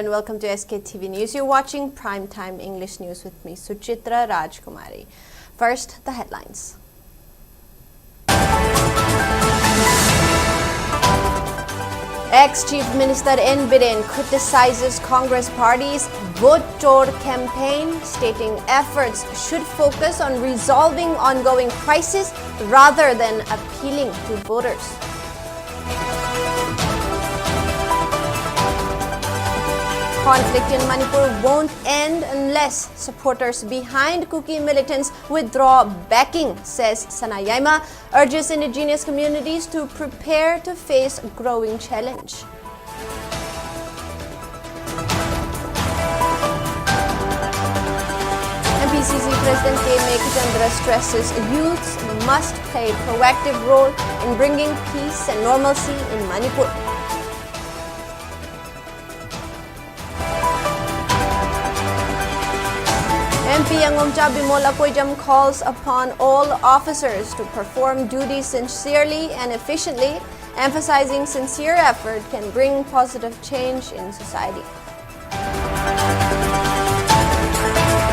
and welcome to SKTV News. You're watching Primetime English News with me, SUCHITRA Rajbari. First, the headlines. Ex-Chief Minister N. Biren criticizes Congress Party's Vote Chor campaign, stating efforts should focus on resolving ongoing crisis rather than appealing to voters. Conflict in Manipur won't end unless supporters behind Kuki militants withdraw backing, says Sanayama, urges indigenous communities to prepare to face a growing challenge. MPCC President K. Mekchandra stresses youths must play a proactive role in bringing peace and normalcy in Manipur. MP Angomcha Bimol Akoijam calls upon all officers to perform duty sincerely and efficiently, emphasizing sincere effort can bring positive change in society.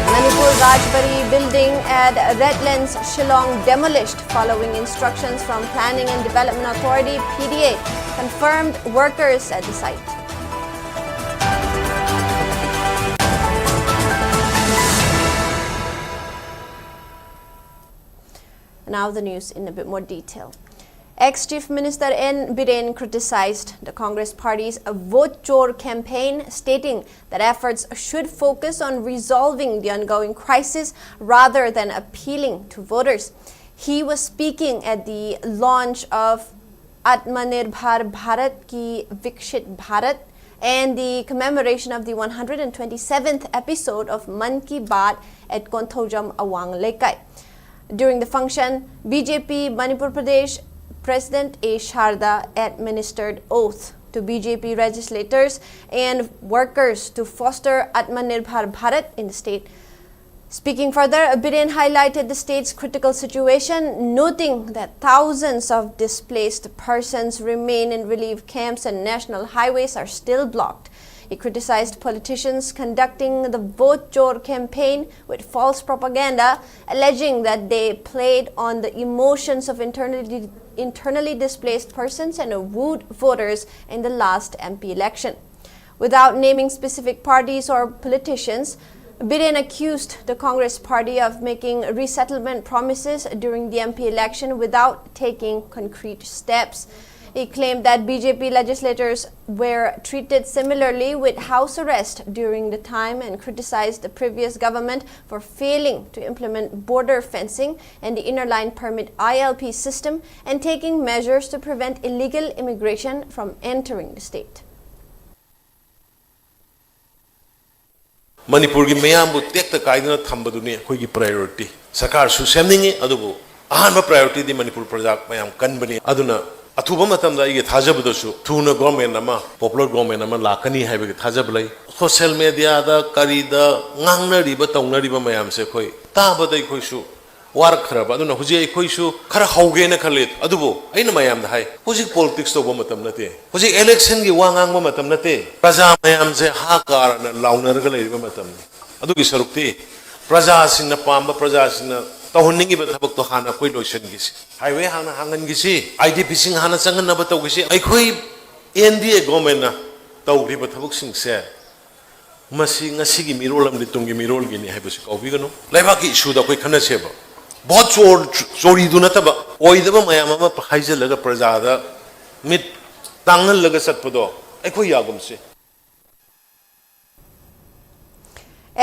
Manipur Rajbari building at Redlands, Shillong demolished following instructions from Planning and Development Authority (PDA), confirmed workers at the site. Now the news in a bit more detail. Ex-Chief Minister N. Biren criticized the Congress Party's Vote Chor campaign, stating that efforts should focus on resolving the ongoing crisis rather than appealing to voters. He was speaking at the launch of Atmanirbhar Bharat Ki Vikshit Bharat and the commemoration of the 127th episode of Man Ki Baat at Konthojam Awang Lekai. During the function, BJP Manipur Pradesh President A. Sharda administered oath to BJP legislators and workers to foster Atmanirbhar Bharat in the state. Speaking further, Biren highlighted the state's critical situation, noting that thousands of displaced persons remain in relief camps and national highways are still blocked. He criticized politicians conducting the Vote Chor campaign with false propaganda, alleging that they played on the emotions of internally displaced persons and wooed voters in the last MP election. Without naming specific parties or politicians, Biren accused the Congress Party of making resettlement promises during the MP election without taking concrete steps. He claimed that BJP legislators were treated similarly with house arrest during the time and criticized the previous government for failing to implement border fencing and the inner line permit ILP system and taking measures to prevent illegal immigration from entering the state. Manipur gi mayam bu tekta kaidana thambaduni khoi gi priority sarkar su semningi adubu ahanba priority di Manipur project mayam kanbani aduna athuba matamda ige thajabadasu thuna government ama popular government ama lakani haibe thajablai social media da karida ngangna riba tongna riba mayam se khoi tabadai khoi su war kharaba aduna huji ai khoi su khara hauge na khalet adubu aina mayam da hai huji politics to matam nate huji election gi wangang ba matam nate praja mayam se ha kar na launa ga leiba matam adu gi sarukti praja sing na pamba praja sing na tawhunningi ba thabak to hana koi lotion gisi highway hana hangan gisi idp sing hana changan na ba taw gisi ai khoi nda government na tawri ba thabak sing se masi ngasi gi mirol am litung gi mirol gi ni haibu se kaubi gano laiba ki issue da koi khana se ba bahut chori du na taba oi da ba mayam ma haijal laga praja da mit tangal laga sat pado ai khoi yagum se.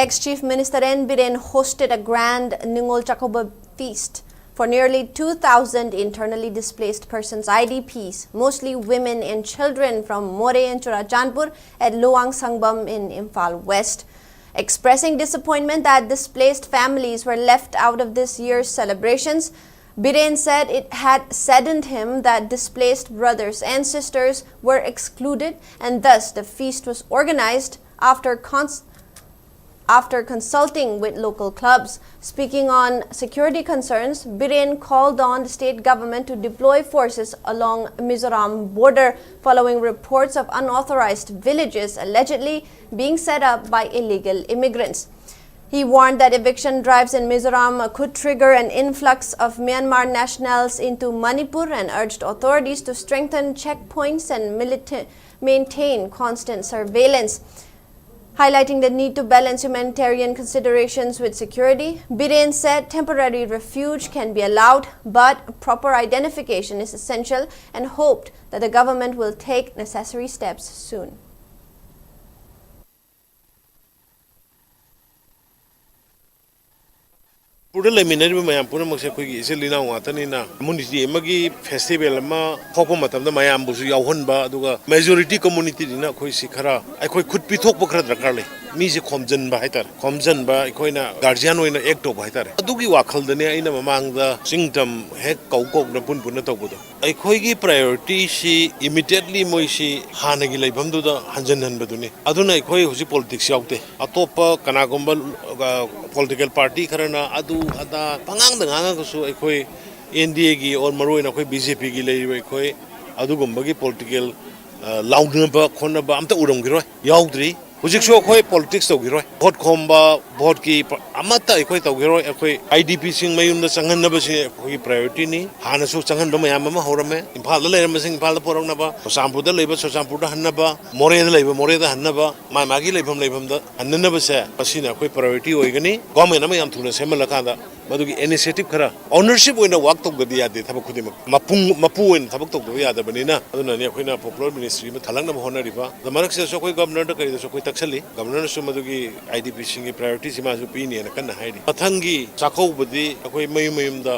Ex-Chief Minister N. Biren hosted a grand Ningol Chakoba feast for nearly 2,000 internally displaced persons, IDPs, mostly women and children from More and Churachandpur at Luang Sangbam in Imphal West. Expressing disappointment that displaced families were left out of this year's celebrations, Biren said it had saddened him that displaced brothers and sisters were excluded, and thus the feast was organized after after consulting with local clubs. Speaking on security concerns, Biren called on the state government to deploy forces along Mizoram border following reports of unauthorized villages allegedly being set up by illegal immigrants. He warned that eviction drives in Mizoram could trigger an influx of Myanmar nationals into Manipur and urged authorities to strengthen checkpoints and maintain constant surveillance. Highlighting the need to balance humanitarian considerations with security, Biren said temporary refuge can be allowed, but proper identification is essential and hoped that the government will take necessary steps soon. Pura leminari mayam pura maksa koi isi lina watani na community emagi festival ma thokpa matam da mayam busu yauhon ba aduga majority community dina koi sikhara ai koi khut pi thokpa khara drakar le mi se khomjan ba haitar khomjan ba koi na guardian oina act ba haitar adugi wakhal dane aina mamang da singtam hek kaukok na pun pun na tawbudo ai koi gi priority si immediately moi si hanagi leibam du da hanjan han baduni aduna ai koi husi politics yaute atopa kana gombal political party kharana adu ada pangang danga ko su ekoi NDA gi or maroi na koi BJP gi lei bai koi adu gumba gi political laudna ba khonna ba amta urong gi roi yaudri hujik so koi politics to gi roi vote khomba vote ki amata ekoi to gi roi ekoi IDP sing mayum da changan na ba si koi priority ni hana su changan ba mayam ma horame Imphal da leram sing Imphal da porong na ba Sosampur da leiba Sosampur da hanna ba More da leiba More da hanna ba ma magi leibam da hanna na ba se pasina koi priority oigani government na mayam thuna semala kanda madugi initiative khara ownership oina work to gadi yade thabak khudi mapu oina thabak to gadi yada banina aduna ne khoina popular ministry ma thalang na honari ba the marak se so koi governor da kari so koi taksali governor su madugi IDP singi priority sima su pi ni na kan hairi pathangi chakhau budi koi mayum da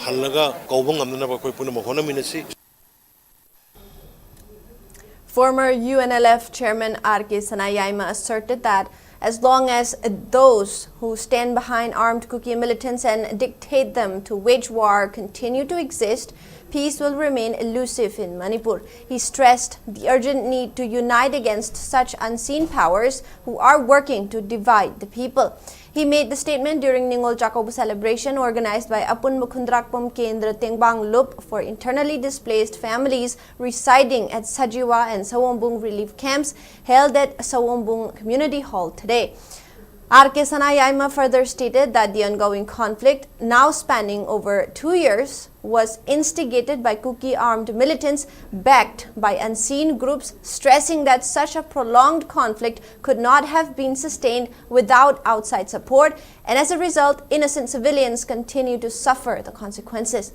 halaga kaubang amna ba koi puna hona minasi. Former UNLF chairman R.K. Sanayaima asserted that as long as those who stand behind armed Kuki militants and dictate them to wage war continue to exist, peace will remain elusive in Manipur. He stressed the urgent need to unite against such unseen powers who are working to divide the people. He made the statement during Ningol Jacob celebration organized by Apun Mukhundrakpam Kendra Tengbang Lup for internally displaced families residing at Sajiwa and Sawombung relief camps held at Sawombung Community Hall today. R.K. Sanayaima further stated that the ongoing conflict, now spanning over 2 years, was instigated by Kuki armed militants backed by unseen groups, stressing that such a prolonged conflict could not have been sustained without outside support, and as a result, innocent civilians continue to suffer the consequences.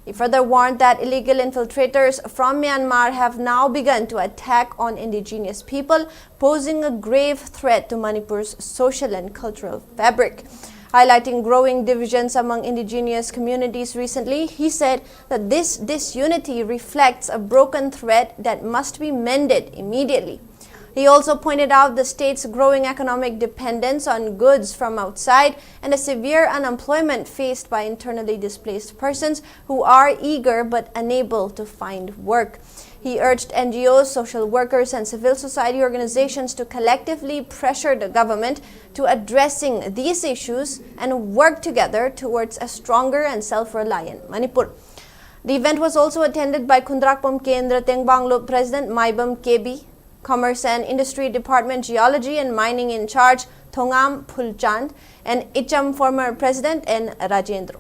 He further warned that illegal infiltrators from Myanmar have now begun to attack on indigenous people, posing a grave threat to Manipur's social and cultural fabric. Highlighting growing divisions among indigenous communities recently, he said that this disunity reflects a broken thread that must be mended immediately. He also pointed out the state's growing economic dependence on goods from outside and the severe unemployment faced by internally displaced persons who are eager but unable to find work. He urged NGOs, social workers, and civil society organizations to collectively pressure the government to addressing these issues and work together towards a stronger and self-reliant Manipur. The event was also attended by Khundrakpam Kendra Tengbanglo President Maibam KB, Commerce and Industry Department Geology and Mining in charge Thongam Phulchand, and Icham former President N. Rajendra.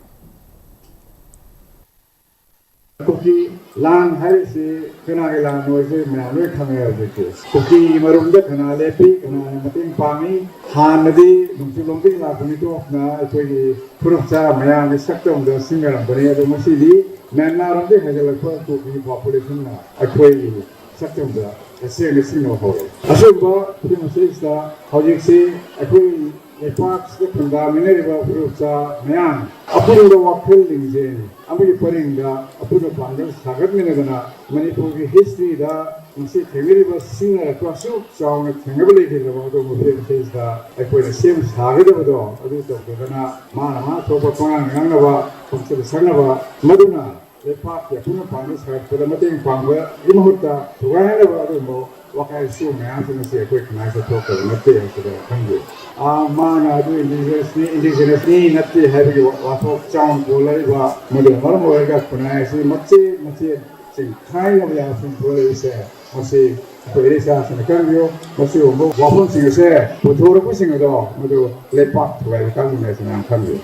Kuki lang hari si kena lang noise mengalui kami ada Kuki marunda kena lepi kena mating pami hanadi nungsi lah kami tu na itu puruksa mayang disakta untuk singaran beri ada masih di mana orang tu hanya lepas Kuki population na itu sakta untuk Assam Rifles. Asal bah kita masih sta hajik si aku lepas tu pendamina riba puruksa mayang apa yang wakil lingzen. Ambil paling dah, apa tu panggil sangat menegana Manipur history dah masih tengeri bersih lah. Kuasa jauh tengah boleh kita waktu mungkin saya dah, aku ini same sangat betul. Aduh tu kerana mana tu perpanjang yang apa, konsep sangat apa, maduna lepas ya punya panggil sangat pada mati yang panggil lima hota, tuan apa aduh mau wakai su maya sing se koi khana se to ko natte se da khangge ma na du indigenous ni natte have you wa to chang ko lai wa mo de mar mo ga khana se mache sing khai of ya sing ko lai se mo se ko ere sa se khangge mo se mo wa phon sing se po thor ko sing do mo do le pa wa ka mu ne se na khangge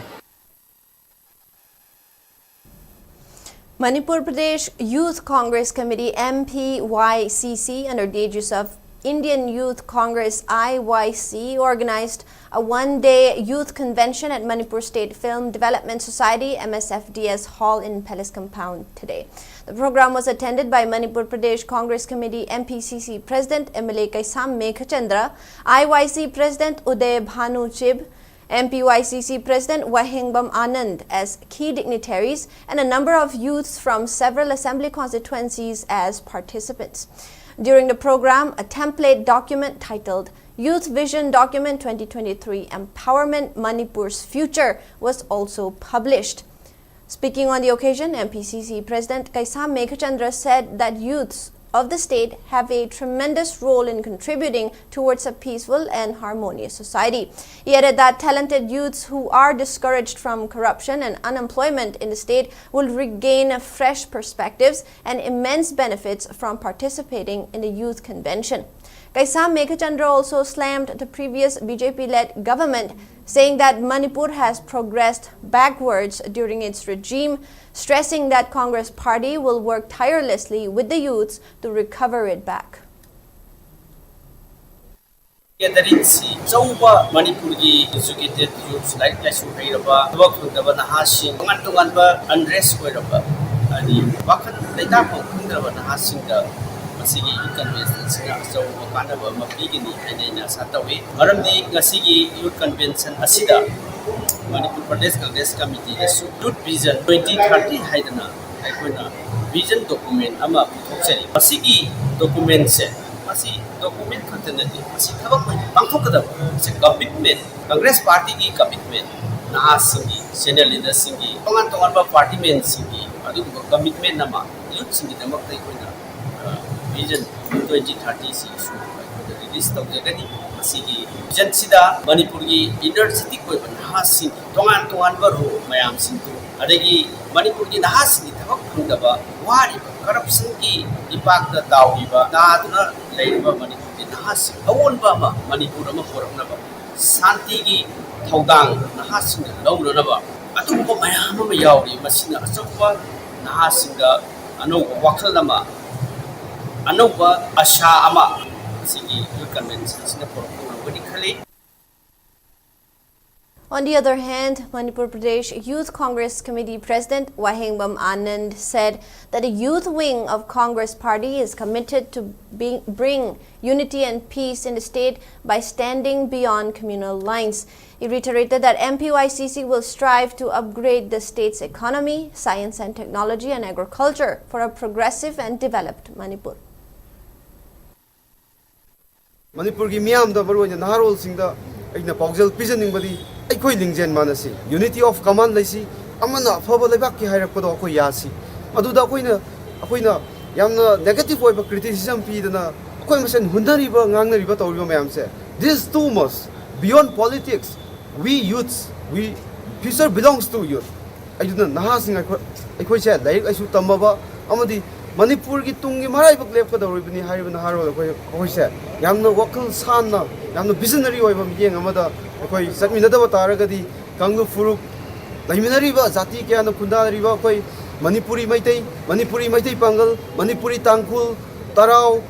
Manipur Pradesh Youth Congress Committee MPYCC under the aegis of Indian Youth Congress IYC organized a one-day youth convention at Manipur State Film Development Society MSFDS Hall in Palace Compound today. The program was attended by Manipur Pradesh Congress Committee MPCC President MLA Kaisam Meghachandra, IYC President Uday Bhanu Chib, MPYCC President Wahingbam Anand as key dignitaries and a number of youths from several assembly constituencies as participants. During the program, a template document titled Youth Vision Document 2023 Empowerment Manipur's Future was also published. Speaking on the occasion, MPCC President Kaisam Meghachandra said that youths of the state have a tremendous role in contributing towards a peaceful and harmonious society. He added that talented youths who are discouraged from corruption and unemployment in the state will regain fresh perspectives and immense benefits from participating in the youth convention. Kaisam Meghachandra also slammed the previous BJP-led government, saying that Manipur has progressed backwards during its regime, stressing that Congress party will work tirelessly with the youths to recover it back. Manipuri educated youths like Kaisum work with the Nahasing, unrest Masigi convention so kind of a beginning and then Satawi. Maramdi Gasigi Youth Convention Asida Manipur Pradesh Congress Committee Youth Vision 2030 Haidana Vision document Ama Putsari Masigi document set Masi document content Masi Bangtokada commitment Congress Party commitment Naha Singi senior leader Singi Tongan party men Singi Adu commitment Nama Youth Singi Democratic Vision 2030 issue release tawjagani masigi vision sida Manipuri inner city ko nahasing tongan baro mayam singtu adagi Manipuri nahasing thak khundaba wari corruption ki ipak da tawriba daduna leiba Manipuri nahasing awonba ma Manipur ma horamnaba santi gi thawdang nahasing lawranaba atuba mayam ma yawri masina asakwa nahasing da ano wakhal nama Anova Asha Ama Sigi convention On the other hand, Manipur Pradesh Youth Congress Committee President Wahingbam Anand said that the youth wing of Congress Party is committed to bring unity and peace in the state by standing beyond communal lines. He reiterated that MPYCC will strive to upgrade the state's economy, science and technology and agriculture for a progressive and developed Manipur. Manipur ki miyam da baru na harol sing da aina paujal pijaning badi aikoi lingjen manasi unity of command laisi amana phaba lebak ki hairak podo akoi yasi adu da akoina yamna negative oi ba criticism pi dana akoi masen hundari ba ngangnari ba tawri ba mayam se this too much beyond politics we youths we future belongs to youth aiduna naha sing aikoi se laik aisu tamaba amadi Manipur ki tungi marai bak lep ka dawri bani hairi bana harol akoi se yamna wakal sanna yamna visionary oi ba miyeng amada akoi satminada ba taragadi kanglu furuk laiminari ba jati kya na kundari ba akoi Manipuri maitai pangal Manipuri tangkul tarau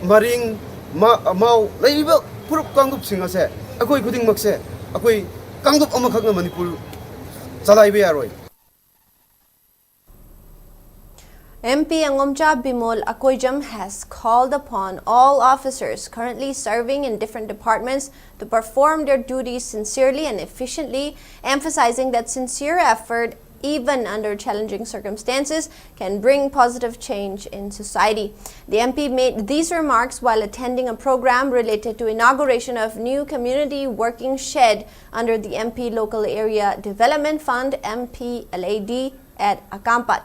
maring mau laiba furuk kanglup singa se akoi khuding mak se akoi kanglup amakhak na Manipur chalai be yaroi MP Angomcha Bimol Akoijam has called upon all officers currently serving in different departments to perform their duties sincerely and efficiently, emphasizing that sincere effort, even under challenging circumstances, can bring positive change in society. The MP made these remarks while attending a program related to inauguration of new community working shed under the MP Local Area Development Fund (MPLAD) at Akampat.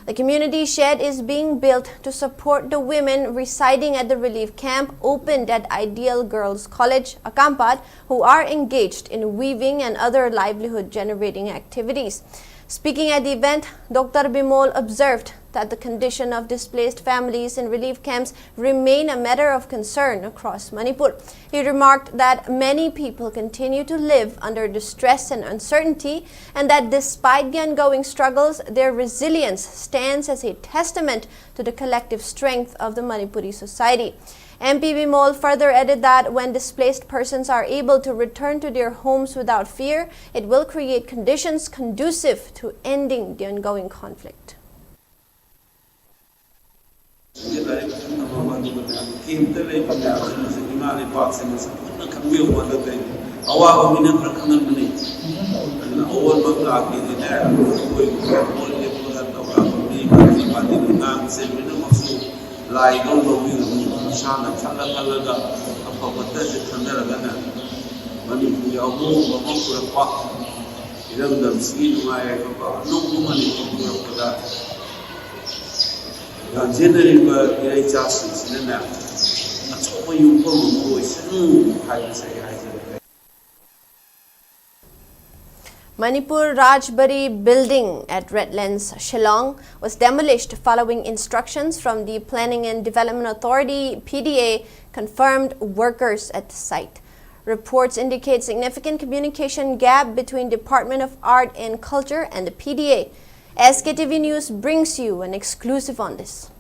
The community shed is being built to support the women residing at the relief camp opened at Ideal Girls College, Akampat, who are engaged in weaving and other livelihood-generating activities. Speaking at the event, Dr. Bimol observed that the condition of displaced families in relief camps remain a matter of concern across Manipur. He remarked that many people continue to live under distress and uncertainty, and that despite the ongoing struggles, their resilience stands as a testament to the collective strength of the Manipuri society. MP Bimol further added that when displaced persons are able to return to their homes without fear, it will create conditions conducive to ending the ongoing conflict. Manipur Rajbari building at Redlands, Shillong was demolished following instructions from the Planning and Development Authority (PDA), confirmed workers at the site. Reports indicate significant communication gap between Department of Art and Culture and the PDA. SKTV News brings you an exclusive on this.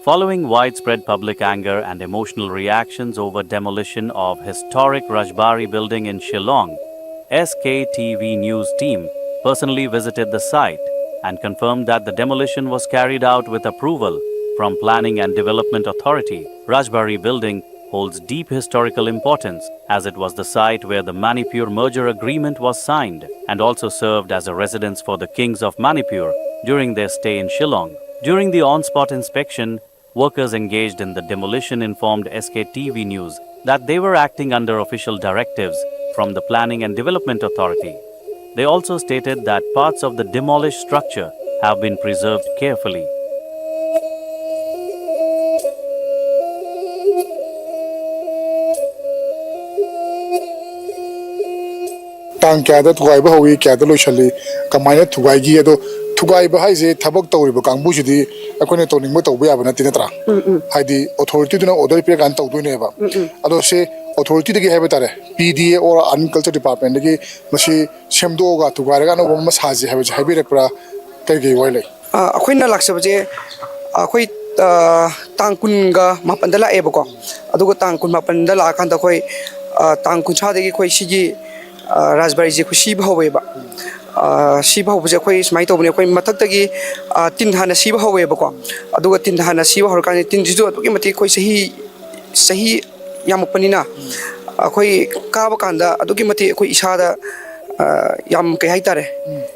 Following widespread public anger and emotional reactions over demolition of historic Rajbari building in Shillong, SKTV News team personally visited the site and confirmed that the demolition was carried out with approval from Planning and Development Authority. Rajbari building holds deep historical importance as it was the site where the Manipur merger agreement was signed and also served as a residence for the kings of Manipur during their stay in Shillong. During the on-spot inspection, workers engaged in the demolition informed SKTV News that they were acting under official directives from the Planning and Development Authority. They also stated that parts of the demolished structure have been preserved carefully. Tang kya da thugai ba hoyi kya da loishali kamaina thugai gi ado thugai ba haise thabak tawriba kangbu jidi akone toning mo tawba yaba natina tra haidi authority duna order pe kan tawdu ne ba ado se authority de gi haiba tare PDA or agriculture department de gi masi semdo ga thugai ga no ma saji haiba haibi rakra kai gi wai lai akoina laksaba je akoi tang kun ga mapan da la e ba ko adugo tang kun mapan da la kan da koi tang kun cha de gi koi sigi Rajbari je खुशी भावे बा सी भाव जे कोई smile तो बने कोई मथक तगी तीन हाना सी भावे बा को अदुगा तीन हाना सी भाव का तीन जिजो अदुगी मती कोई सही याम पनिना कोई काब कांदा अदुगी मती कोई इशादा याम कई हाई तारे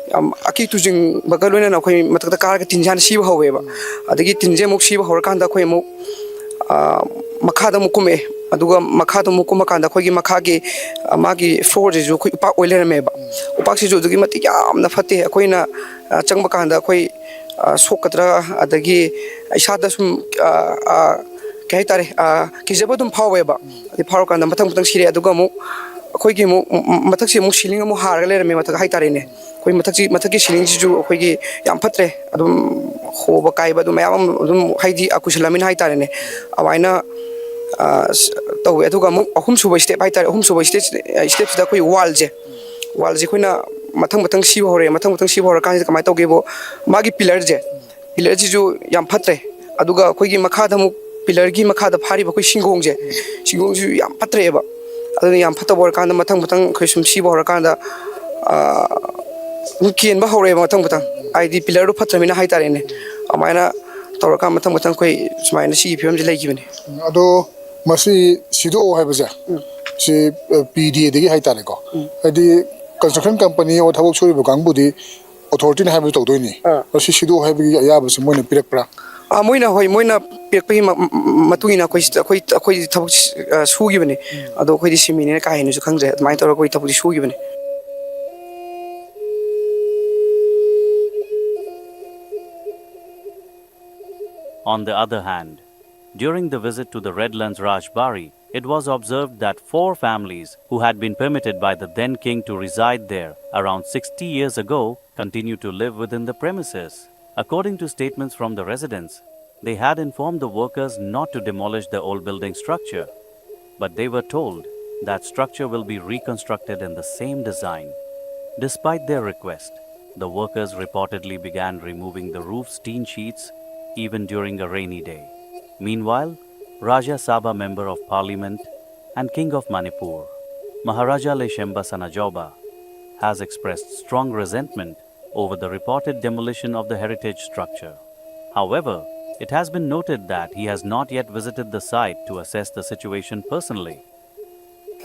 याम अकी तुजिंग बगलोने ना कोई मथक कार के तीन हाना सी भावे बा अदुगी तीन जे मुक सी भाव कांदा कोई मुक मखादा मुकुमे अदुगा मखादा मुकुमा कांदा कोई मखागे मागी फ्लोर जो कोई उपाक ओइलर में बा उपाक से जो दुगी मति यामना फते कोई ना चंगबा कांदा कोई सोकतरा अदगी इसादा सुम कहीं तारे किजबो दुम फावे बा दि फारो कांदा मथंग मथंग सिरे अदुगा मु कोई की मु मथक से मु सिलिंग मु हारगा लेर में मथक हाई तारे ने कोई मथक की सिलिंग जो कोई की याम फत्रे अदुम होबा काइबा दुम याम दुम हाइदी अकुशलामिन हाई तारे ने अवाइना तो अदुगा मु अहुम सुबा स्टेप हाई तारे अहुम सुबा स्टेप दा कोई वाल जे कोइना मथंग सी होरे मथंग सी होर कान कमाय तोगेबो मागी पिलर जे जो याम फत्रे अदुगा कोई की मखादा मु पिलर की मखादा फारी कोई सिंगोंग जो याम फत्रे बा अदुनी याम फत्ता बोर कान मथंग कोई सुम सी होर कान दा केन बा होरे मथंग आईडी पिलर दो फत्रे मिना हाई तारे ने अमायना तोरका मथंग कोई सुमायना सी फिल्म जे लेगी बने अदो मसी सिदो है बजा से PDA देगी हाई ताले को यदि कंस्ट्रक्शन कंपनी और थबक सोरी बुकांग बुदी अथॉरिटी ने है तो दोई नहीं और सिदो है भी या बस मोने पिरक परा मोइना होय मोइना पेकपि मतुइना कोइ थबक सुगिबने अदो कोइ सिमिने का हेनु खंगजे माइ तोर कोइ थबक सुगिबने On the other hand, during the visit to the Redlands Rajbari, it was observed that 4 families who had been permitted by the then king to reside there around 60 years ago continue to live within the premises. According to statements from the residents, they had informed the workers not to demolish the old building structure, but they were told that structure will be reconstructed in the same design. Despite their request, the workers reportedly began removing the roof's tin sheets even during a rainy day. Meanwhile, Rajya Sabha Member of Parliament and King of Manipur, Maharaja Leshemba Sanajoba, has expressed strong resentment over the reported demolition of the heritage structure. However, it has been noted that he has not yet visited the site to assess the situation personally.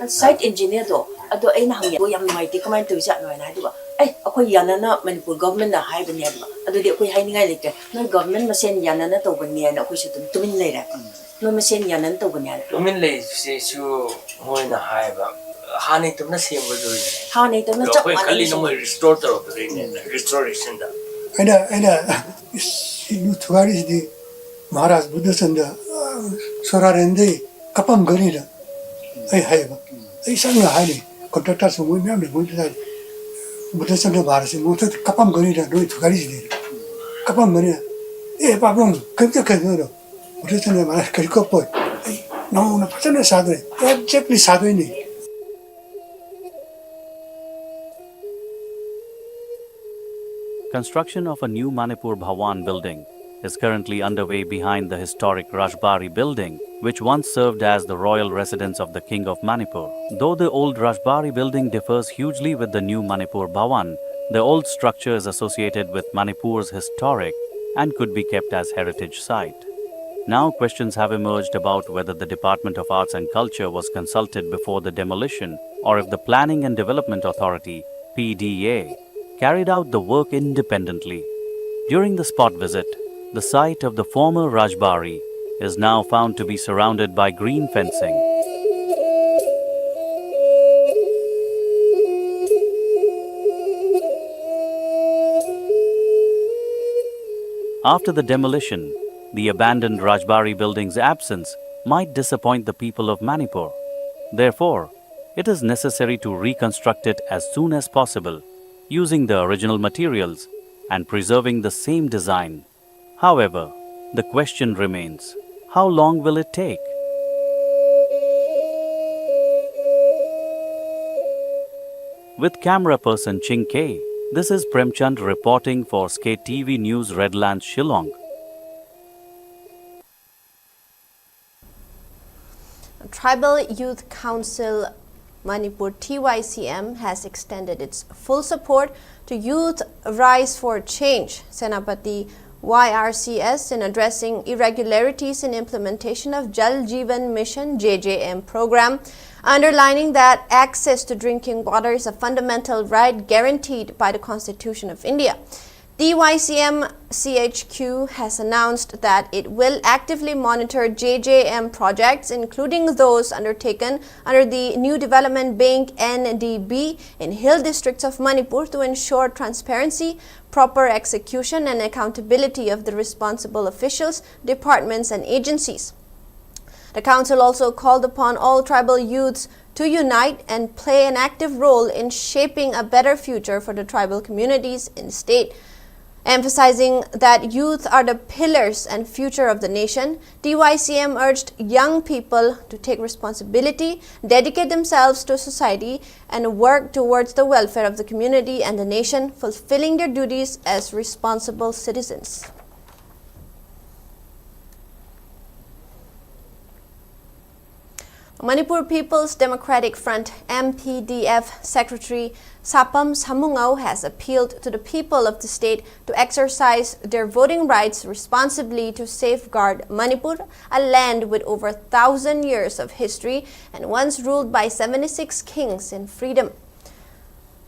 Site engineer do ado ay nahang yam mighty comment to sa no na diba ay ako yana na Manipur government na hay banya diba ado di ako hay ningai like no government masen yana na to banya na ako sa tumin lay ra no masen yana to banya tumin lay se su hoy na hay ba hanay tum na same do hanay tum na chak man kali no mo restore to restoration da ana inu thugari di Maharaj Buddha sanda sorarende kapam gari da ay hay ba ay sang na hay contractor so mo myam de mo ta Buddha sanda Maharaj mo ta kapam gari da no thugari di kapam gari e pa bong kemke kemke do Buddha sanda Maharaj kari ko po no na patana sadre exactly sadre ni. Construction of a new Manipur Bhawan building is currently underway behind the historic Rajbari building, which once served as the royal residence of the King of Manipur. Though the old Rajbari building differs hugely with the new Manipur Bhawan, the old structure is associated with Manipur's historic and could be kept as heritage site. Now questions have emerged about whether the Department of Arts and Culture was consulted before the demolition or if the Planning and Development Authority, PDA, carried out the work independently. During the spot visit, the site of the former Rajbari is now found to be surrounded by green fencing. After the demolition, the abandoned Rajbari building's absence might disappoint the people of Manipur. Therefore, it is necessary to reconstruct it as soon as possible, using the original materials and preserving the same design. However, the question remains, how long will it take? With camera person Ching K, this is Premchand reporting for Sktv'S News Redlands Shillong. Tribal Youth Council Manipur TYCM has extended its full support to Youth Rise for Change, Senapati YRCS, in addressing irregularities in implementation of Jal Jeevan Mission JJM program, underlining that access to drinking water is a fundamental right guaranteed by the Constitution of India. TYCM CHQ has announced that it will actively monitor JJM projects, including those undertaken under the New Development Bank NDB in hill districts of Manipur, to ensure transparency, proper execution and accountability of the responsible officials, departments and agencies. The council also called upon all tribal youths to unite and play an active role in shaping a better future for the tribal communities in the state. Emphasizing that youth are the pillars and future of the nation, TYCM urged young people to take responsibility, dedicate themselves to society, and work towards the welfare of the community and the nation, fulfilling their duties as responsible citizens. Manipur People's Democratic Front MPDF Secretary Sapam Samungao has appealed to the people of the state to exercise their voting rights responsibly to safeguard Manipur, a land with over 1,000 years of history and once ruled by 76 kings in freedom.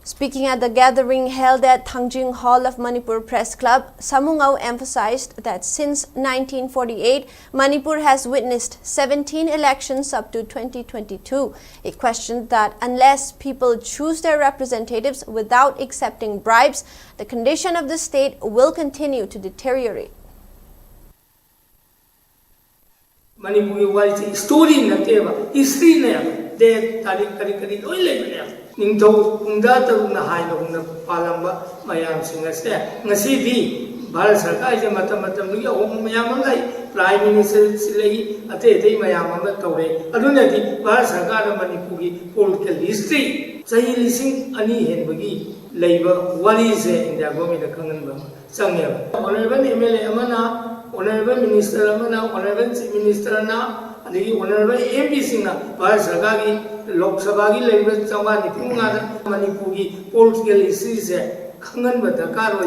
Speaking at the gathering held at Thangjing Hall of Manipur Press Club, Samungao emphasized that since 1948, Manipur has witnessed 17 elections up to 2022. He questioned that unless people choose their representatives without accepting bribes, the condition of the state will continue to deteriorate. Manipuri story history date kari loi Ningtho Kunda Taruna Haina Palamba, Mayam Singers there. Nasibi, Barasaka, Matam, Mayamai, Prime Minister Silei, Ate, Mayamama Tore, Adunati, Barasaka, Manipuri, political history. Say, listen, Ani Henbagi, Labor, what is in the Gomina Kangan Sangya. Honorable MLA Amana, Honorable Minister Amana, Honorable Minister Anna. The Honorable MP Singha, Barasagagi, Lok Sabagi language Sawani, Manipuri, political issues, Kangan Batakaro,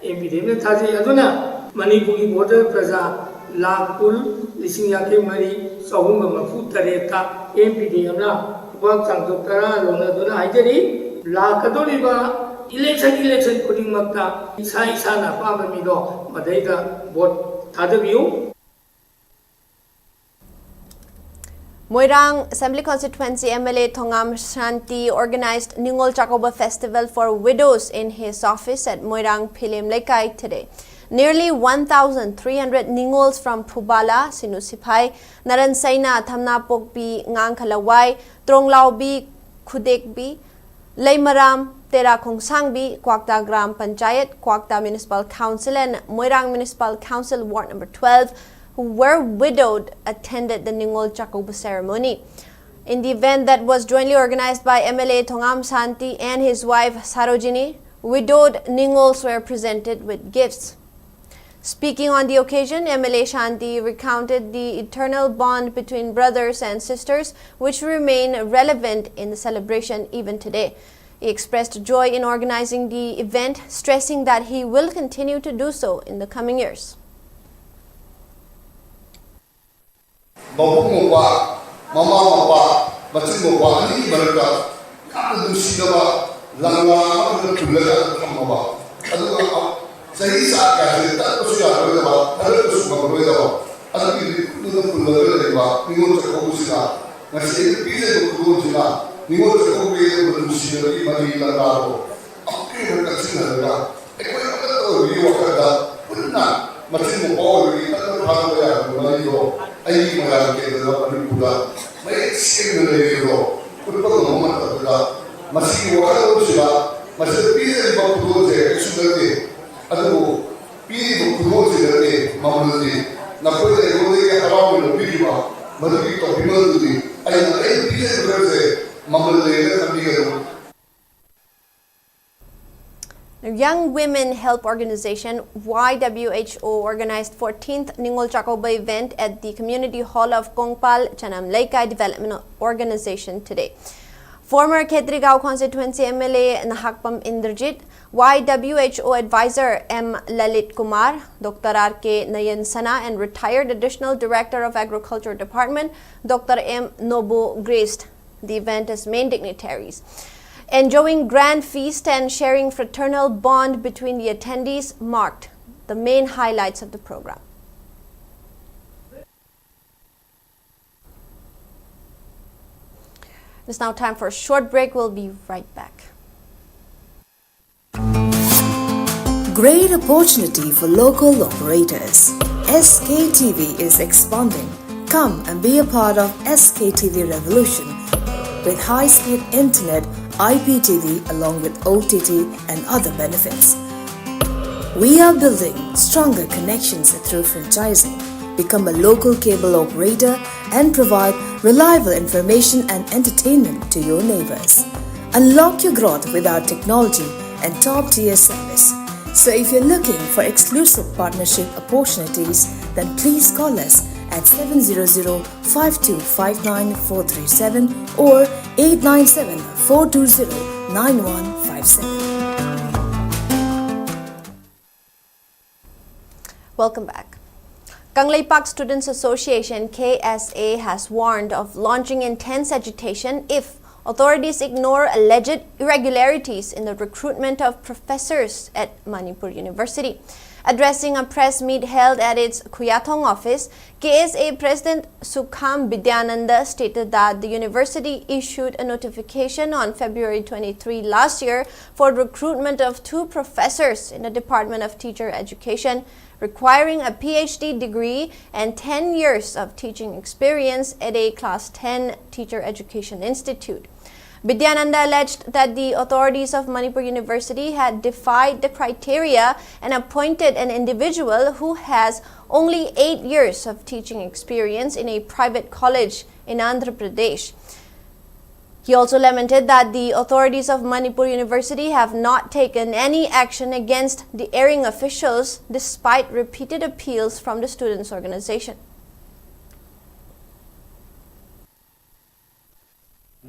MP Tazi Aduna, Manipuri Water Praza, Lakul, Lisingaki Mari, Sahunga Mafu Tareka, MP Amna, Bakang Dokara, Lona Duna Hajari, Lakadoliba, election putting Makta, Sai Sana, Papa Mido, Madaita, what Tadabu. Moirang Assembly Constituency MLA Thongam Shanti organized Ningol Chakoba Festival for Widows in his office at Moirang Pilim Lekai today. Nearly 1,300 Ningols from Pubala, Sinusipai, Naransaina, Thamnapokbi, Ngangkalawai, Tronglaubi, Khudekbi, Leimaram, Tera Kongsangbi, Kwakta Gram Panchayat, Kwakta Municipal Council and Moirang Municipal Council Ward number 12, who were widowed, attended the Ningol Chakoba ceremony. In the event that was jointly organized by MLA Thongam Santi and his wife Sarojini, widowed Ningols were presented with gifts. Speaking on the occasion, MLA Shanti recounted the eternal bond between brothers and sisters, which remain relevant in the celebration even today. He expressed joy in organizing the event, stressing that he will continue to do so in the coming years. Mama, Batimova, and America, Captain Sidava, Langa, and Tulaga, Kamaba. Sayisa, that was your others were other people to the Pulava, Nimosa Kobusina, and say the piece of Kobusina, Nimosa Kobe, Lucia, Maria Laro, okay, Casina, a quite you are put not, Matimo Boy, Mario. I get the Manipura, my signal, put a moment of that. Masi Wakashila, Master Peter Bakuze, Exuday, Adu, P. Kurosi, Mamadi, Napoleon, around the Pima, Madrid of Himadi, I am Peter Mamadi, and The Young Women Help Organization YWHO organized 14th Ningol Chakoba event at the Community Hall of Kongpal Chanam Laikai Development Organization today. Former Khetrigao Constituency MLA Nahakpam Indrajit, YWHO Advisor M. Lalit Kumar, Dr. R.K. Nayan Sana and retired Additional Director of Agriculture Department, Dr. M. Nobu graced the event as main dignitaries. Enjoying grand feast and sharing fraternal bond between the attendees marked the main highlights of the program. It's now time for a short break. We'll be right back. Great opportunity for local operators. SKTV is expanding. Come and be a part of SKTV revolution with high-speed internet, IPTV along with OTT and other benefits. We are building stronger connections through franchising. Become a local cable operator and provide reliable information and entertainment to your neighbors. Unlock your growth with our technology and top-tier service. So if you're looking for exclusive partnership opportunities, then please call us at 700-5259-437 or 897-420-9157. Welcome back. Kangleipak Students Association KSA has warned of launching intense agitation if authorities ignore alleged irregularities in the recruitment of professors at Manipur University. Addressing a press meet held at its Khuyathong office, KSA President Sukham Vidyananda stated that the university issued a notification on February 23 last year for recruitment of 2 professors in the Department of Teacher Education, requiring a PhD degree and 10 years of teaching experience at a Class 10 teacher education institute. Vidyananda alleged that the authorities of Manipur University had defied the criteria and appointed an individual who has only 8 years of teaching experience in a private college in Andhra Pradesh. He also lamented that the authorities of Manipur University have not taken any action against the erring officials despite repeated appeals from the students' organization.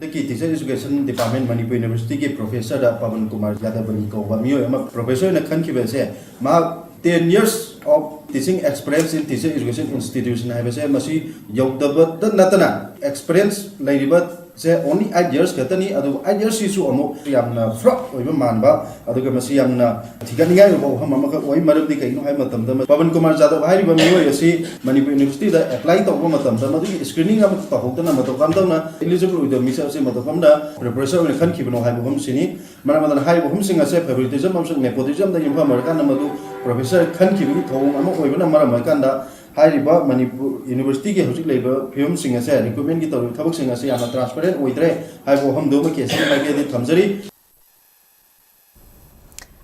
The Teacher Education Department Manipur University ke Professor Pavan Kumar Yadavani ko wamiyo ama professor na khan ki bese ma 10 years of teaching experience in teacher education institution hai bese masi yogdaba natana experience lairiba se only 8 years katani adu 8 years isu amu yamna fraud oiba manba adu ke masi yamna thiganigai bo hamama ka oi marabdi kaino hai matam da Pavan Kumar Yadav hai riba miyo yasi Manipur University da apply to matam da madu screening am ta hokna mato kam da eligible with the misa se mato kam da professor ne khan ki bino hai bo hum sini mana madan hai bo hum singa se favoritism am sing nepotism da Imphal American na madu professor khan ki bi thong am oiba na mara makan da Hariba Manipur University ke hojik leiba film sing ase recruitment ki tor thabak sing ase yana transparent oidre haibo hum do ma ke sing ma ke di thamjari.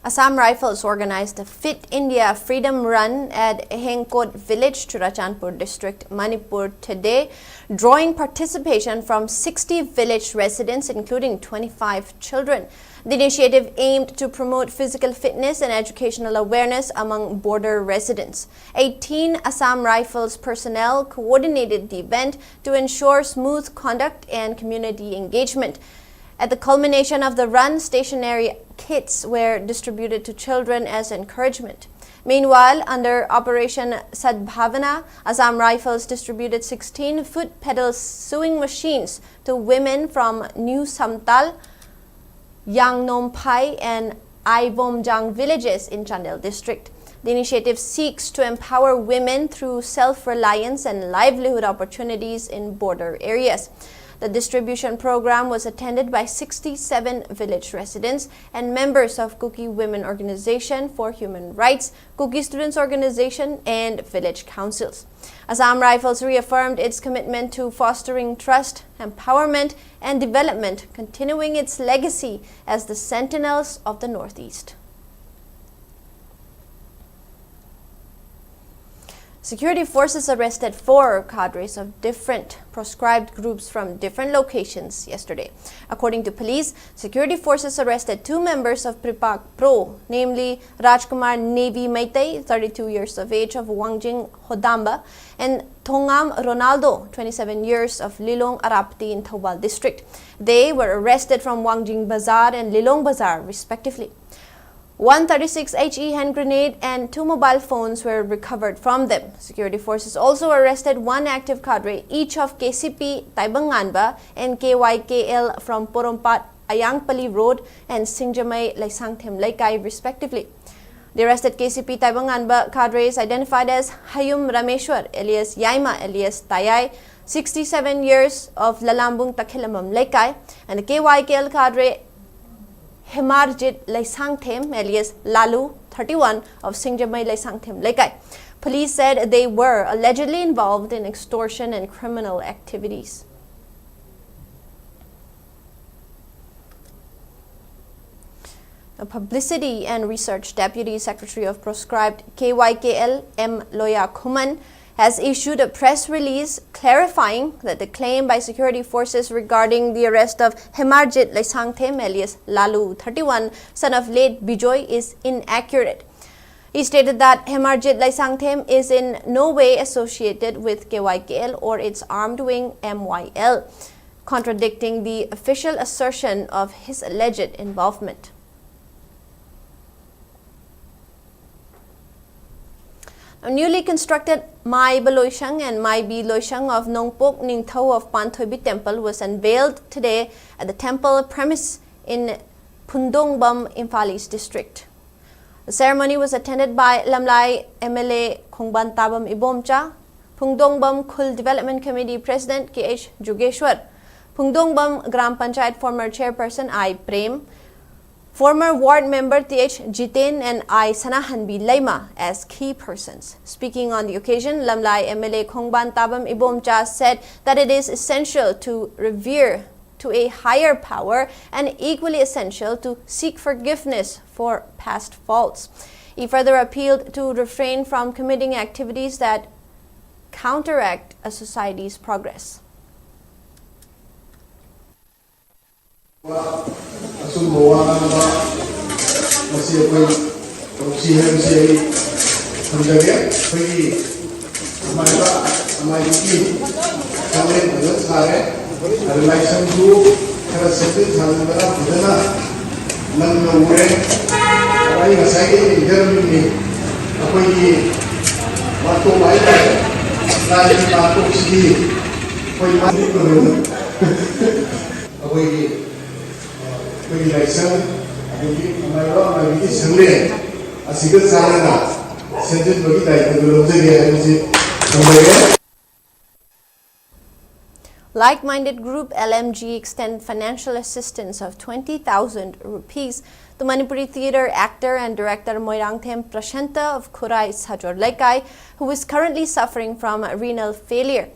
Assam Rifles organized the Fit India Freedom Run at Hengkot Village, Churachandpur District, Manipur today, drawing participation from 60 village residents, including 25 children. The initiative aimed to promote physical fitness and educational awareness among border residents. 18 Assam Rifles personnel coordinated the event to ensure smooth conduct and community engagement. At the culmination of the run, stationary kits were distributed to children as encouragement. Meanwhile, under Operation Sadbhavana, Assam Rifles distributed 16 foot pedal sewing machines to women from New Samtal, Yangnompai and Aibomjang villages in Chandel district. The initiative seeks to empower women through self-reliance and livelihood opportunities in border areas. The distribution program was attended by 67 village residents and members of Kuki Women Organization for Human Rights, Kuki Students Organization, and village councils. Assam Rifles reaffirmed its commitment to fostering trust, empowerment, and development, continuing its legacy as the sentinels of the Northeast. Security forces arrested 4 cadres of different proscribed groups from different locations yesterday. According to police, security forces arrested 2 members of Pripak Pro, namely Rajkumar Nevi Meitei, 32 years of age, of Wangjing Hodamba, and Thongam Ronaldo, 27 years, of Lilong Arapti in Thawal district. They were arrested from Wangjing Bazaar and Lilong Bazaar, respectively. 136 HE hand grenade and 2 mobile phones were recovered from them. Security forces also arrested 1 active cadre, each of KCP Taibanganba and KYKL from Porompat Ayangpali Road and Singjamay Laisangthem Laikai, respectively. The arrested KCP Taibanganba cadres identified as Hayum Rameshwar alias Yaima alias Tayai, 67 years, of Lalambung Takhilamam Laikai, and the KYKL cadre Hemarjit Laisangthem alias Lalu, 31, of Singjamay Laisangthem Laikai. Police said they were allegedly involved in extortion and criminal activities. The Publicity and Research Deputy Secretary of Proscribed KYKL, M. Loya Kuman, has issued a press release clarifying that the claim by security forces regarding the arrest of Hemarjit Laisangthem alias Lalu, 31, son of late Bijoy, is inaccurate. He stated that Hemarjit Laisangthem is in no way associated with KYKL or its armed wing MYL, contradicting the official assertion of his alleged involvement. A newly constructed Mai Baloishang and Mai B Loishang of Nongpok Ningthau of Panthoibi Temple was unveiled today at the temple premise in Pundongbam, Imphal East District. The ceremony was attended by Lamlai MLA Khongban Tabam Ibomcha, Pundongbam Khul Development Committee President K.H. Jugeshwar, Pundongbam Gram Panchayat former Chairperson I. Prem, former ward member T.H. Jiten and I. Sanahan B. Laima as key persons. Speaking on the occasion, Lamlai MLA Khongban Tabam Ibomcha said that it is essential to revere to a higher power and equally essential to seek forgiveness for past faults. He further appealed to refrain from committing activities that counteract a society's progress. Like-minded group LMG extend financial assistance of 20,000 rupees to Manipuri theatre actor and director Moirangthem Prashanta of Khurai Sajor Laikai, who is currently suffering from renal failure.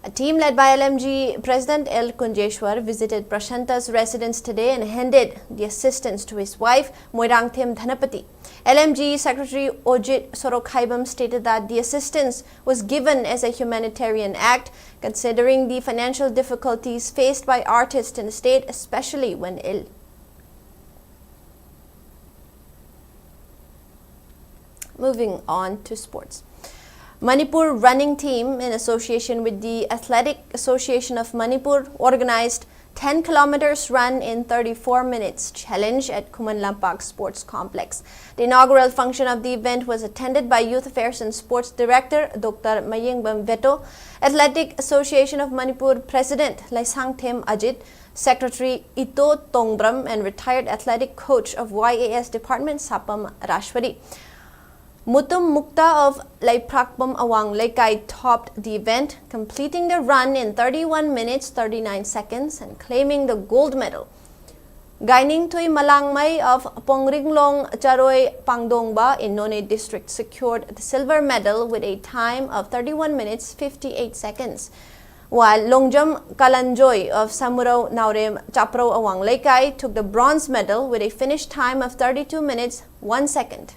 A team led by LMG President L. Kunjeshwar visited Prashanta's residence today and handed the assistance to his wife, Moirangthem Dhanapati. LMG Secretary Ojit Sorokhaibam stated that the assistance was given as a humanitarian act, considering the financial difficulties faced by artists in the state, especially when ill. Moving on to sports. Manipur running team, in association with the Athletic Association of Manipur, organized 10 kilometers run in 34 minutes challenge at Kuman Lampak Sports Complex. The inaugural function of the event was attended by Youth Affairs and Sports Director Dr. Mayengbam Veto, Athletic Association of Manipur President Laisangthem Ajit, Secretary Ito Tongbram, and retired athletic coach of YAS Department Sapam Rajbari. Mutum Mukta of Laiprakbam Awang Laikai topped the event, completing the run in 31 minutes 39 seconds and claiming the gold medal. Gaining Tui Malangmai of Pongringlong Charoi Pangdongba in None district secured the silver medal with a time of 31 minutes 58 seconds. While Longjam Kalanjoy of Samurao Naurem Chapro Awang Laikai took the bronze medal with a finish time of 32 minutes 1 second.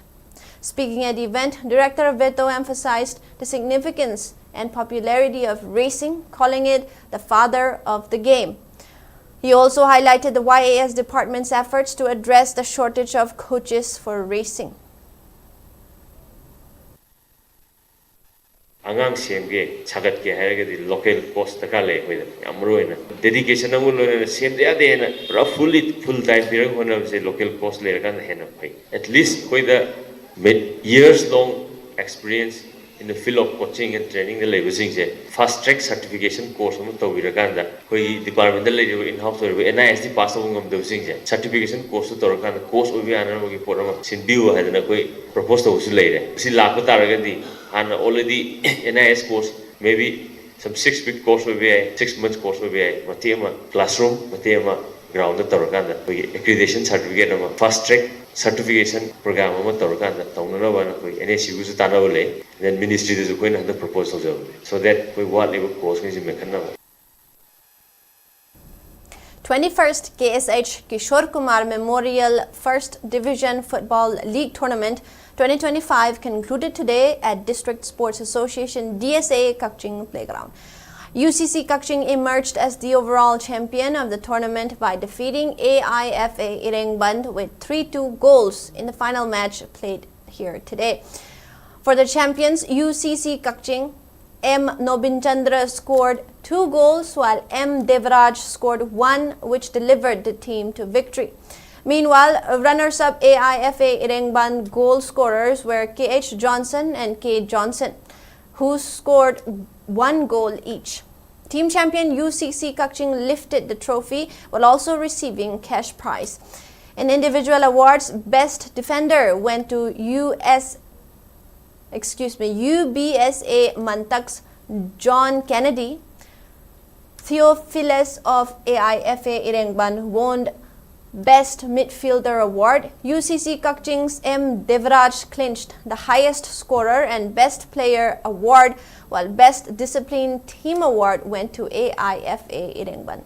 Speaking at the event, Director Veto emphasized the significance and popularity of racing, calling it the father of the game. He also highlighted the YAS department's efforts to address the shortage of coaches for racing. Angang semge chagat ke hairagadi local cost taka le hoida amroina dedication amul lona sem de ade na full time period hona se local cost le kan hena pai at least hoida years long experience in the field of coaching and training the labor fast track certification course to viraganda koi department the labor in house NIST pass ngam the certification course to torkan course obi anarmogi porama sin biu hadana koi propose to usu leire si lakho taragadi and already NIS course maybe some 6 week course will be 6 months course will be matema classroom matema ground the torkanda accreditation certificate ama fast track certification program ama torkanda taunana bana koi NSU su tanawale then ministry is going to proposal so that we what level course is mekanna 21st KSH Kishore Kumar Memorial First Division Football League Tournament 2025 concluded today at District Sports Association DSA Kakching Playground. UCC Kakching emerged as the overall champion of the tournament by defeating AIFA Irengband with 3-2 goals in the final match played here today. For the champions, UCC Kakching, M. Nobinchandra scored 2 goals while M. Devraj scored 1, which delivered the team to victory. Meanwhile, runners-up AIFA Irengban goal scorers were KH Johnson and K Johnson, who scored 1 goal each. Team champion UCC Kakching lifted the trophy while also receiving cash prize. In individual awards, Best Defender went to UBSA Mantak's John Kennedy. Theophilus of AIFA Irengban won Best Midfielder Award. UCC Kakching's M. Devraj clinched the highest scorer and Best Player Award, while Best Discipline Team Award went to AIFA Irengban.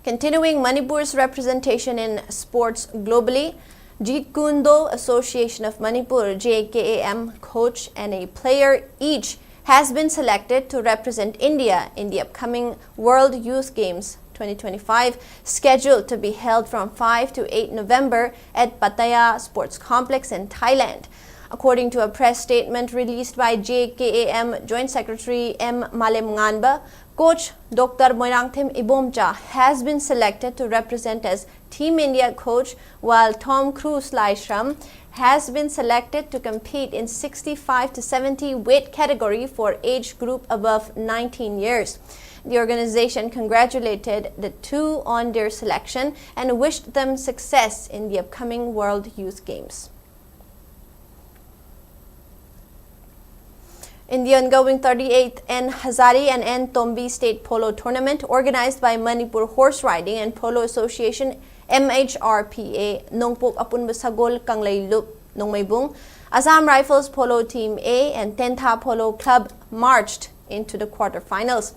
Continuing Manipur's representation in sports globally, Jeet Kune Do Association of Manipur JKAM coach and a player each has been selected to represent India in the upcoming World Youth Games 2025, scheduled to be held from 5 to 8 November at Pattaya Sports Complex in Thailand. According to a press statement released by JKAM Joint Secretary M. Malem Nganba, Coach Dr. Moirangthim Ibomcha has been selected to represent as Team India coach, while Tom Cruise Laishram has been selected to compete in 65 to 70 weight category for age group above 19 years. The organization congratulated the two on their selection and wished them success in the upcoming World Youth Games. In the ongoing 38th N. Hazari and N. Tombi State Polo Tournament organized by Manipur Horse Riding and Polo Association MHRPA, Nongpok Apunba Sagol Kanglay Lup Nongmaybung, Assam Rifles Polo Team A and Tentha Polo Club marched into the quarterfinals.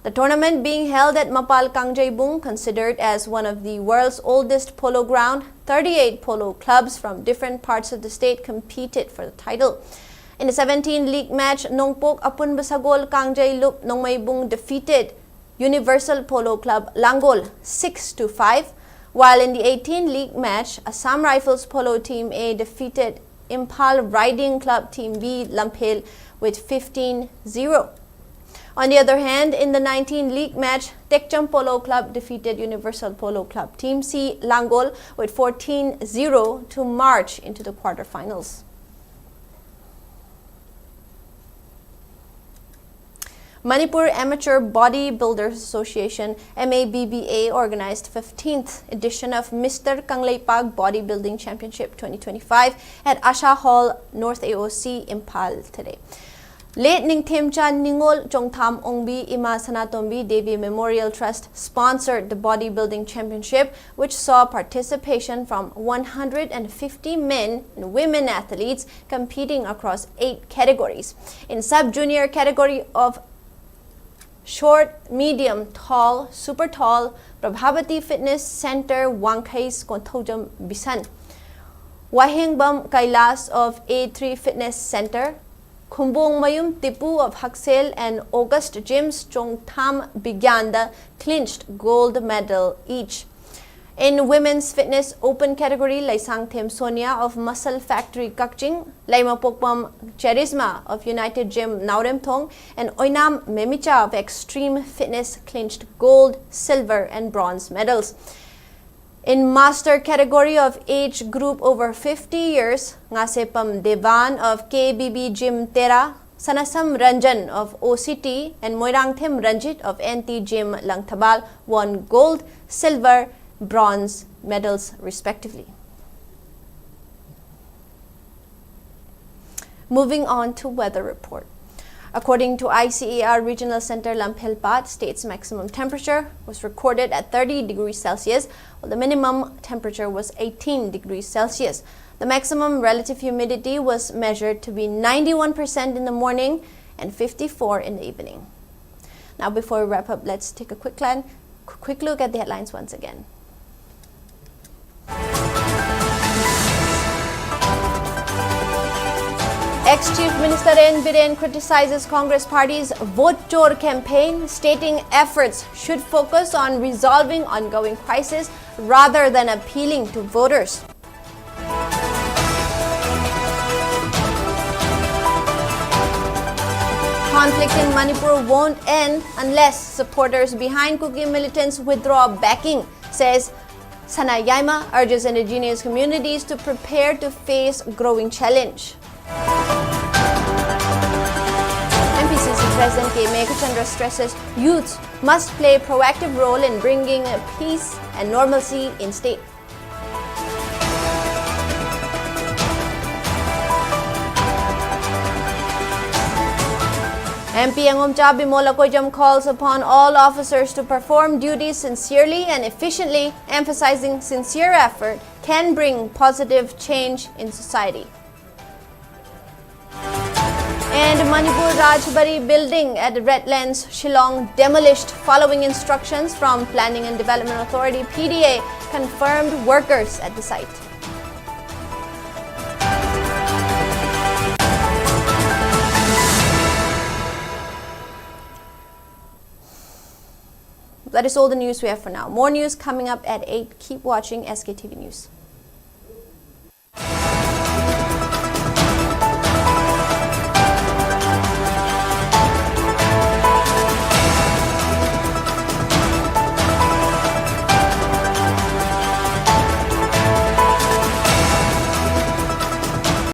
The tournament being held at Mapal Kangjaybung, considered as one of the world's oldest polo ground, 38 polo clubs from different parts of the state competed for the title. In the 17 league match, Nongpok Apunba Sagol Kangjay Lup Nongmaybung defeated Universal Polo Club Langol 6-5, while in the 18 league match, Assam Rifles Polo Team A defeated Imphal Riding Club Team B Lamphel with 15-0. On the other hand, in the 19 league match, Tekcham Polo Club defeated Universal Polo Club Team C Langol with 14-0 to march into the quarterfinals. Manipur Amateur Bodybuilders Association MABBA organized 15th edition of Mr. Kangleipak Bodybuilding Championship 2025 at Asha Hall, North AOC, Imphal today. Late Ningthemcha Ningol Chongtham Ongbi Ima Sanatombi Devi Memorial Trust sponsored the bodybuilding championship, which saw participation from 150 men and women athletes competing across 8 categories. In sub-junior category of short, medium, tall, super tall, Prabhavati Fitness Center, Wangkhais, Konthojam, Bisan. Wahengbam Kailas of A3 Fitness Center, Kumbong Mayum Tipu of Haksel and August Gyms Chongtham Bigyanda clinched gold medal each. In women's fitness open category, Laisangthem Sonia of Muscle Factory Kakching, Laimapokpam Charisma of United Gym Nauremthong, and Oinam Memicha of Extreme Fitness clinched gold, silver and bronze medals. In master category of age group over 50 years, Ngasepam Devan of KBB Gym Tera, Sanasam Ranjan of OCT, and Moirangthem Ranjit of NT Gym Langthabal won gold, silver, bronze medals respectively. Moving on to weather report. According to ICAR Regional Center Lamphelpat, state's maximum temperature was recorded at 30 degrees Celsius, while the minimum temperature was 18 degrees Celsius. The maximum relative humidity was measured to be 91% in the morning and 54% in the evening. Now, before we wrap up, let's take a quick look at the headlines once again. Ex-Chief Minister N. Biren criticizes Congress Party's Vote Chor campaign, stating efforts should focus on resolving ongoing crisis rather than appealing to voters. conflict in Manipur won't end unless supporters behind Kuki militants withdraw backing, says Sana Yaima, urges indigenous communities to prepare to face growing challenge. MPCC President K. Meghachandra stresses youths must play a proactive role in bringing peace and normalcy in state. MP Angomcha Bimola Koijam calls upon all officers to perform duties sincerely and efficiently, emphasizing sincere effort can bring positive change in society. And Manipur Rajbari building at Redlands, Shillong demolished following instructions from Planning and Development Authority PDA, confirmed workers at the site. That is all the news we have for now. More news coming up at 8. Keep watching SKTV News.